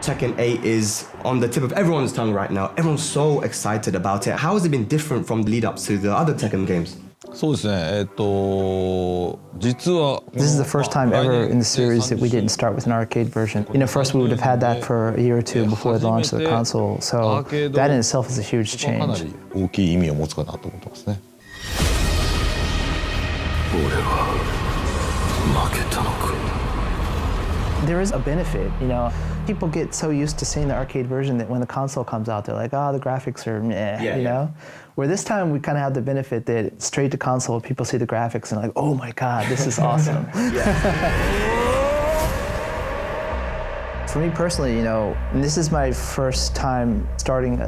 Tekken 8 is on the tip of everyone's tongue right now. Everyone's so excited about it. How has it been different from the lead-ups to the other Tekken games? そうですね。実は This is the first time ever in the series that we didn't start with an arcade version. You know, first we would have had that for a year or two before the launch of the console. So that in itself is a huge かな change. り大きい意味を持つかなと思ってますね。 There is a benefit, you know. People get so used to seeing the arcade version that when the console comes out, they're like, oh, the graphics are meh, you know? Where this time we kind of have the benefit that straight to console, people see the graphics and like, oh my God, this is awesome. For me personally, you know, this is my first time starting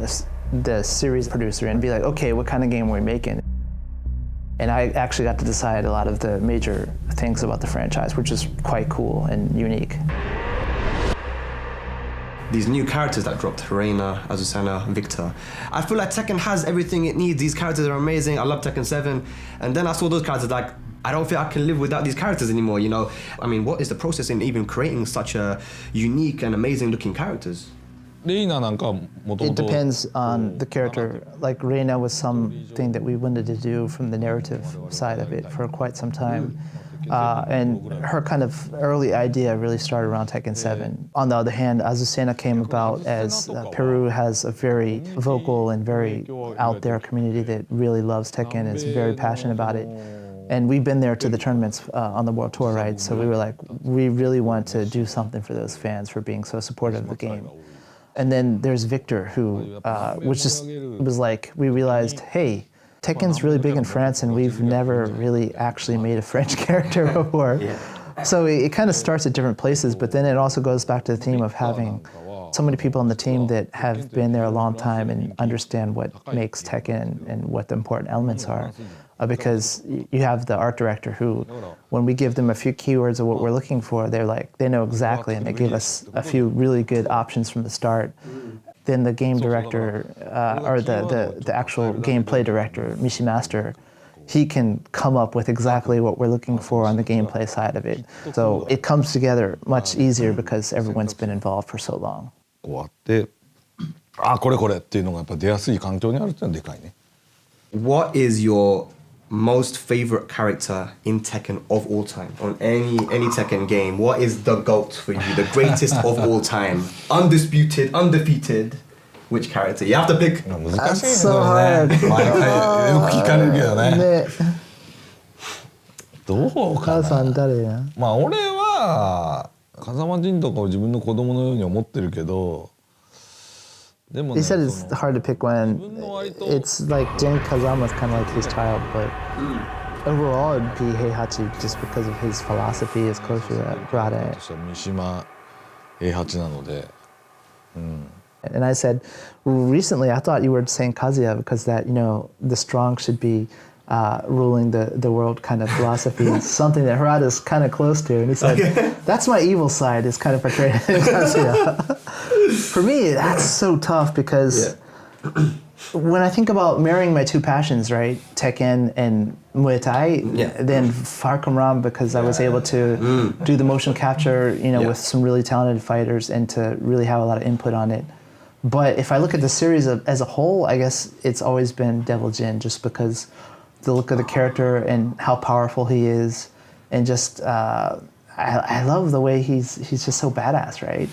the series producer and be like, okay, what kind of game are we making? And I actually got to decide a lot of the major things about the franchise, which is quite cool and unique. These new characters that dropped, Reina, Azucena, Victor. I feel like Tekken has everything it needs. These characters are amazing. I love Tekken 7. And then I saw those characters like, I don't think I can live without these characters anymore, you know? I mean, what is the process in even creating such a unique and amazing looking characters? It depends on the character. Like Reina was something that we wanted to do from the narrative side of it for quite some time. And her kind of early idea really started around Tekken 7. On the other hand, Azucena came about as Peru has a very vocal and very out there community that really loves Tekken and is very passionate about it. And we've been there to the tournaments on the World Tour, right? So we were like, we really want to do something for those fans for being so supportive of the game. And then there's Victor, who was like, we realized, hey, Tekken's really big in France and we've never really actually made a French character before. So it kind of starts at different places, but then it also goes back to the theme of having so many people on the team that have been there a long time and understand what makes Tekken and what the important elements are. Because you have the art director who, when we give them a few keywords of what we're looking for, they're like, they know exactly, and they give us a few really good options from the start. Then the game director, or the actual gameplay director, Mishi Master, he can come up with exactly what we're looking for on the gameplay side of it. So it comes together much easier because everyone's been involved for so long. こうあって、あ、これこれっていうのがやっぱ出やすい環境にあるっていうのはでかいね。What is your most favorite character in Tekken of all time? On any Tekken game, what is the GOAT for you? The greatest of all time? Undisputed, undefeated? Which character? You have to pick. That's so hard. よく聞かれるけどね。どうかな。お母さん誰や？まあ俺は風間仁とかを自分の子供のように思ってるけど。He said it's hard to pick one. It's like Jin Kazama's kind of like his child, but overall it'd be Heihachi just because of his philosophy, his culture that brought it. 三島平八なので。And I said, recently I thought you were saying Kazuya because that, you know, the strong should be ruling the world kind of philosophy. It's something that Harada's kind of close to. And he said, that's my evil side is kind of portrayed in Kazuya. For me, that's so tough because when I think about marrying my two passions, right, Tekken and Muay Thai, then Far Cry Ram because I was able to do the motion capture, you know, with some really talented fighters and to really have a lot of input on it. But if I look at the series as a whole, I guess it's always been Devil Jin just because the look of the character and how powerful he is and just I love the way he's just so badass, right?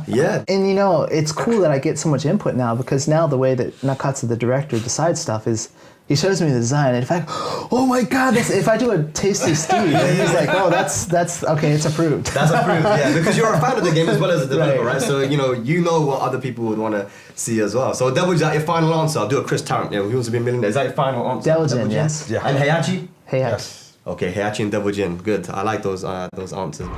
Yeah. And you know, it's cool that I get so much input now because now the way that Nakatsu, the director, decides stuff is he shows me the design and if I, oh my God, if I do a tasty stew, and he's like, oh, that's okay, it's approved. That's approved, yeah, because you're a fan of the game as well as a developer, right? So you know what other people would want to see as well. So Devil Jin, is that your final answer? I'll do a Chris Tarrant. He wants to be a millionaire. Is that your final answer? Devil Jin, yes. Yeah. And Heihachi? Heihachi. Okay, Heihachi and Devil Jin. Good. I like those answers.